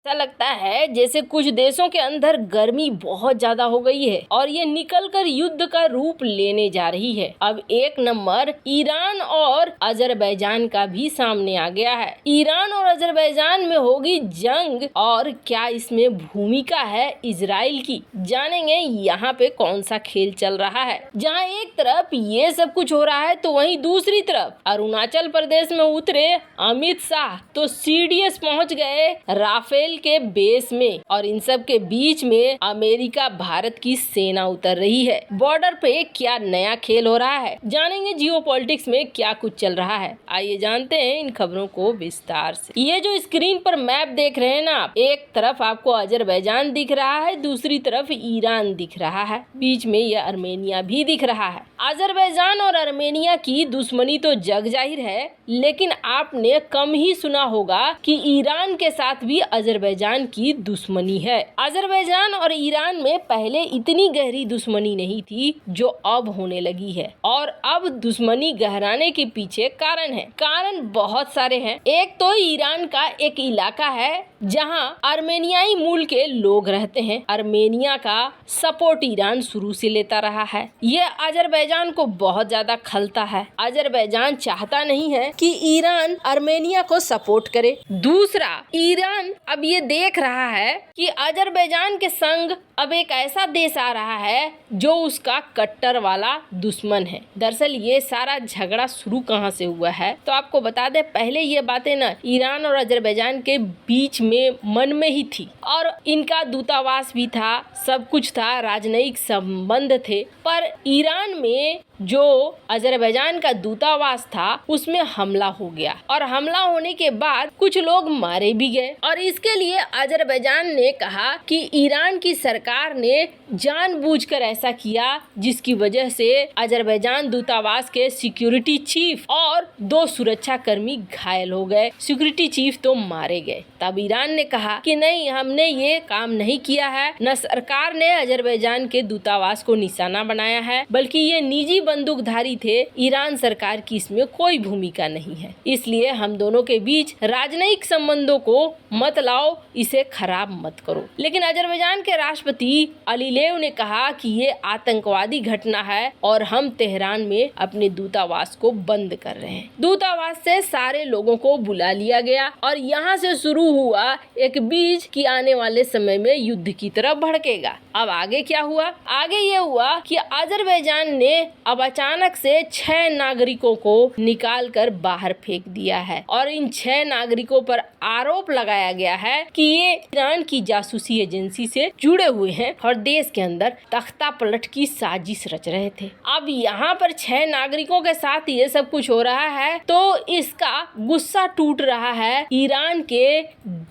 ऐसा लगता है जैसे कुछ देशों के अंदर गर्मी बहुत ज्यादा हो गई है और ये निकलकर युद्ध का रूप लेने जा रही है। अब एक नंबर ईरान और अजरबैजान का भी सामने आ गया है। ईरान और अजरबैजान में होगी जंग और क्या इसमें भूमिका है इजराइल की, जानेंगे यहाँ पे कौन सा खेल चल रहा है। जहाँ एक तरफ ये सब कुछ हो रहा है तो वहीं दूसरी तरफ अरुणाचल प्रदेश में उतरे अमित शाह तो सीडीएस पहुँच गए राफेल के बेस में और इन सब के बीच में अमेरिका भारत की सेना उतर रही है। बॉर्डर पे क्या नया खेल हो रहा है, जानेंगे जियोपॉलिटिक्स में क्या कुछ चल रहा है। आइए जानते हैं इन खबरों को विस्तार से। ये जो स्क्रीन पर मैप देख रहे हैं ना आप, एक तरफ आपको अजरबैजान दिख रहा है, दूसरी तरफ ईरान दिख रहा है, बीच में ये अर्मेनिया भी दिख रहा है। अजरबैजान और अर्मेनिया की दुश्मनी तो जग जाहिर है, लेकिन आपने कम ही सुना होगा कि ईरान के साथ भी अजरबैजान की दुश्मनी है। अजरबैजान और ईरान में पहले इतनी गहरी दुश्मनी नहीं थी जो अब होने लगी है और अब दुश्मनी गहराने के पीछे कारण है। कारण बहुत सारे हैं। एक तो ईरान का एक इलाका है जहां अर्मेनियाई मूल के लोग रहते हैं। अर्मेनिया का सपोर्ट ईरान शुरू से लेता रहा है। ये अजरबैजान को बहुत ज्यादा खलता है। अजरबैजान चाहता नहीं है कि ईरान अर्मेनिया को सपोर्ट करे। दूसरा, ईरान अब ये देख रहा है कि अजरबैजान के संग अब एक ऐसा देश आ रहा है जो उसका कट्टर वाला दुश्मन है। दरअसल ये सारा झगड़ा शुरू कहाँ से हुआ है तो आपको बता दे, पहले ये बातें ना ईरान और अजरबैजान के बीच में मन में ही थी और इनका दूतावास भी था, सब कुछ था, राजनयिक संबंध थे। पर ईरान में जो अजरबैजान का दूतावास था उसमें हमला हो गया और हमला होने के बाद कुछ लोग मारे भी गए और इसके लिए अजरबैजान ने कहा कि ईरान की सरकार ने जानबूझकर ऐसा किया जिसकी वजह से अजरबैजान दूतावास के सिक्योरिटी चीफ और 2 सुरक्षा कर्मी घायल हो गए। सिक्योरिटी चीफ तो मारे गए। तब ईरान ने कहा कि नहीं, हमने ये काम नहीं किया है, न सरकार ने अजरबैजान के दूतावास को निशाना बनाया है, बल्कि ये निजी बंदूकधारी थे। ईरान सरकार की इसमें कोई भूमिका नहीं है, इसलिए हम दोनों के बीच राजनयिक संबंधों को मत लाओ, इसे खराब मत करो। लेकिन अजरबैजान के राष्ट्रपति अलीलेव ने कहा कि ये आतंकवादी घटना है और हम तेहरान में अपने दूतावास को बंद कर रहे हैं। दूतावास से सारे लोगों को बुला लिया गया और यहाँ से शुरू हुआ एक बीज कि आने वाले समय में युद्ध की तरफ भड़केगा। अब आगे क्या हुआ? आगे ये हुआ कि अजरबैजान ने अब अचानक से 6 नागरिकों को निकाल कर बाहर फेंक दिया है और इन 6 नागरिकों पर आरोप लगाया गया है कि ये ईरान की जासूसी एजेंसी से जुड़े हुए हैं और देश के अंदर तख्ता पलट की साजिश रच रहे थे। अब यहाँ पर 6 नागरिकों के साथ ये सब कुछ हो रहा है तो इसका गुस्सा टूट रहा है ईरान के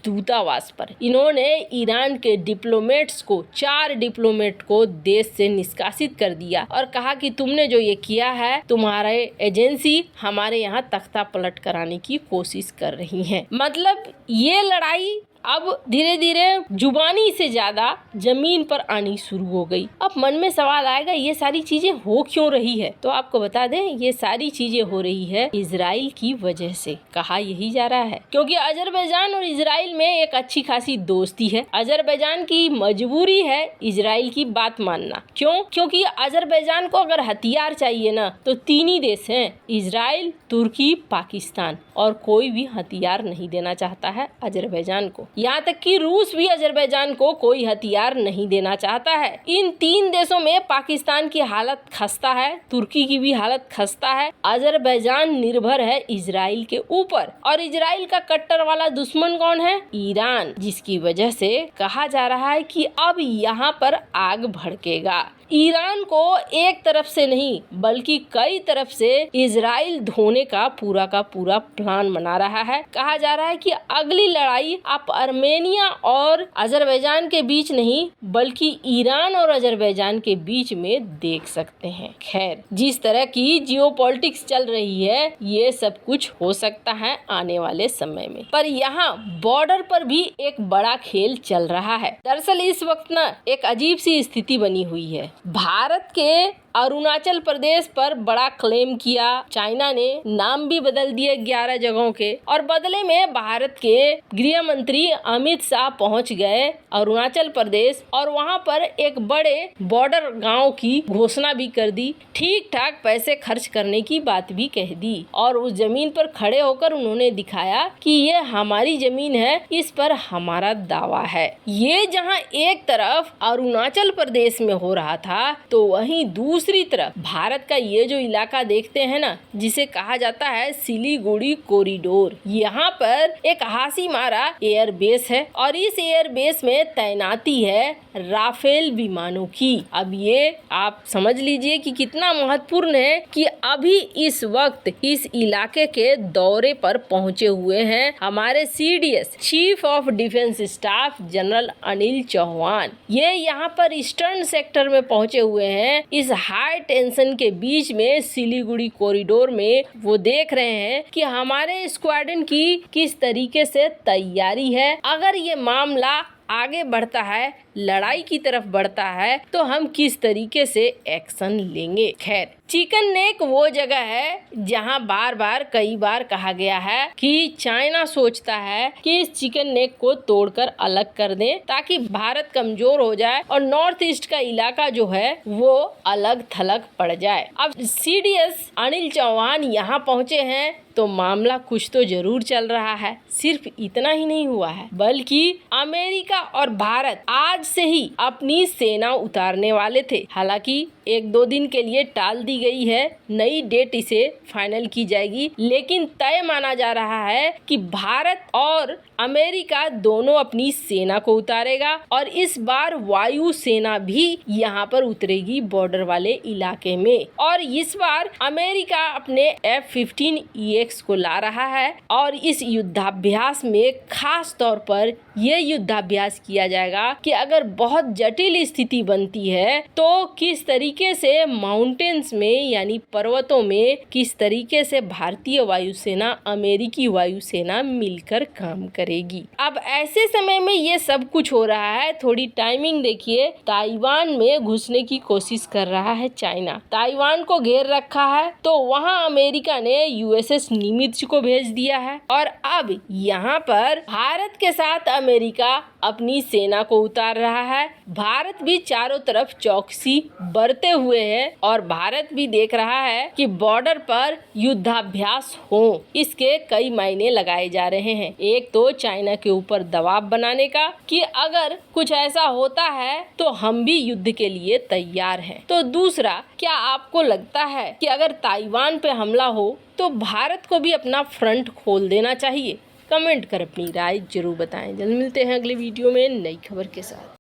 दूतावास पर। इन्होंने ईरान के डिप्लोमेट्स को 4 डिप्लोमेट को देश से निष्कासित कर दिया और कहा कि तुमने जो ये किया है, तुम्हारे एजेंसी हमारे यहाँ तख्ता पलट कराने की कोशिश कर रही है। मतलब ये लड़ाई अब धीरे धीरे जुबानी से ज्यादा जमीन पर आनी शुरू हो गई। अब मन में सवाल आएगा ये सारी चीजें हो क्यों रही है? तो आपको बता दें ये सारी चीजें हो रही है इजराइल की वजह से। कहा यही जा रहा है क्योंकि अजरबैजान और इजराइल में एक अच्छी खासी दोस्ती है। अजरबैजान की मजबूरी है इजराइल की बात मानना। क्यों? क्योंकि अजरबैजान को अगर हथियार चाहिए ना तो 3 ही देश हैं, इजराइल, तुर्की, पाकिस्तान, और कोई भी हथियार नहीं देना चाहता है अजरबैजान को। यहाँ तक कि रूस भी अजरबैजान को कोई हथियार नहीं देना चाहता है। इन 3 देशों में पाकिस्तान की हालत खस्ता है, तुर्की की भी हालत खस्ता है। अजरबैजान निर्भर है इजराइल के ऊपर और इजराइल का कट्टर वाला दुश्मन कौन है? ईरान, जिसकी वजह से कहा जा रहा है कि अब यहाँ पर आग भड़केगा। ईरान को एक तरफ से नहीं बल्कि कई तरफ से इजराइल धोने का पूरा प्लान बना रहा है। कहा जा रहा है कि अगली लड़ाई आप अर्मेनिया और अजरबैजान के बीच नहीं बल्कि ईरान और अजरबैजान के बीच में देख सकते हैं। खैर, जिस तरह की जियोपॉलिटिक्स चल रही है ये सब कुछ हो सकता है आने वाले समय में। पर यहाँ बॉर्डर पर भी एक बड़ा खेल चल रहा है। दरअसल इस वक्त ना एक अजीब सी स्थिति बनी हुई है। भारत के अरुणाचल प्रदेश पर बड़ा क्लेम किया। चाइना ने नाम भी बदल दिए 11 जगहों के, और बदले में भारत के गृह मंत्री अमित शाह पहुंच गए अरुणाचल प्रदेश और वहां पर एक बड़े बॉर्डर गांव की घोषणा भी कर दी। ठीक ठाक पैसे खर्च करने की बात भी कह दी और उस जमीन पर खड़े होकर उन्होंने दिखाया कि ये हमारी जमीन है, इस पर हमारा दावा है। ये जहां एक तरफ अरुणाचल प्रदेश में हो रहा था, तो वहीं दूसरी तरफ भारत का ये जो इलाका देखते हैं ना, जिसे कहा जाता है सिलीगुड़ी कॉरिडोर, यहाँ पर एक हासीमारा एयरबेस है और इस एयरबेस में तैनाती है राफेल विमानों की। अब ये आप समझ लीजिए कि कितना महत्वपूर्ण है कि अभी इस वक्त इस इलाके के दौरे पर पहुंचे हुए हैं हमारे CDS chief of defence staff general Anil Chauhan. ये यहाँ पर ईस्टर्न सेक्टर में पहुंचे हुए हैं। इस हाई टेंशन के बीच में सिलीगुड़ी कॉरिडोर में वो देख रहे हैं कि हमारे स्क्वाड्रन की किस तरीके से तैयारी है। अगर ये मामला आगे बढ़ता है, लड़ाई की तरफ बढ़ता है, तो हम किस तरीके से एक्शन लेंगे। खैर, चिकन नेक वो जगह है जहां बार बार कई बार कहा गया है कि चाइना सोचता है कि इस चिकन नेक को तोड़कर अलग कर दें ताकि भारत कमजोर हो जाए और नॉर्थ ईस्ट का इलाका जो है वो अलग थलग पड़ जाए। अब CDS अनिल चौहान यहाँ पहुँचे हैं तो मामला कुछ तो जरूर चल रहा है। सिर्फ इतना ही नहीं हुआ है, बल्कि अमेरिका और भारत आज से ही अपनी सेना उतारने वाले थे। हालांकि 1-2 दिन के लिए टाल दी गई है, नई डेट इसे फाइनल की जाएगी, लेकिन तय माना जा रहा है कि भारत और अमेरिका दोनों अपनी सेना को उतारेगा और इस बार वायु सेना भी यहाँ पर उतरेगी बॉर्डर वाले इलाके में। और इस बार अमेरिका अपने F-15EX को ला रहा है और इस युद्धाभ्यास में खास तौर पर ये युद्धाभ्यास किया जाएगा कि अगर बहुत जटिल स्थिति बनती है तो किस तरीके से माउंटेन्स में यानी पर्वतों में किस तरीके से भारतीय वायुसेना अमेरिकी वायुसेना मिलकर काम करेगी। अब ऐसे समय में ये सब कुछ हो रहा है। थोड़ी टाइमिंग देखिए, ताइवान में घुसने की कोशिश कर रहा है चाइना, ताइवान को घेर रखा है, तो वहां अमेरिका ने USS निमित्ज को भेज दिया है और अब यहाँ पर भारत के साथ अमेरिका अपनी सेना को उतार रहा है। भारत भी चारों तरफ चौकसी बरते हुए है और भारत भी देख रहा है कि बॉर्डर पर युद्धाभ्यास हो, इसके कई मायने लगाए जा रहे हैं। एक तो चाइना के ऊपर दबाव बनाने का कि अगर कुछ ऐसा होता है तो हम भी युद्ध के लिए तैयार हैं। तो दूसरा, क्या आपको लगता है कि अगर ताइवान पे हमला हो तो भारत को भी अपना फ्रंट खोल देना चाहिए? कमेंट कर अपनी राय जरूर बताएं। जल्द मिलते हैं अगले वीडियो में नई खबर के साथ।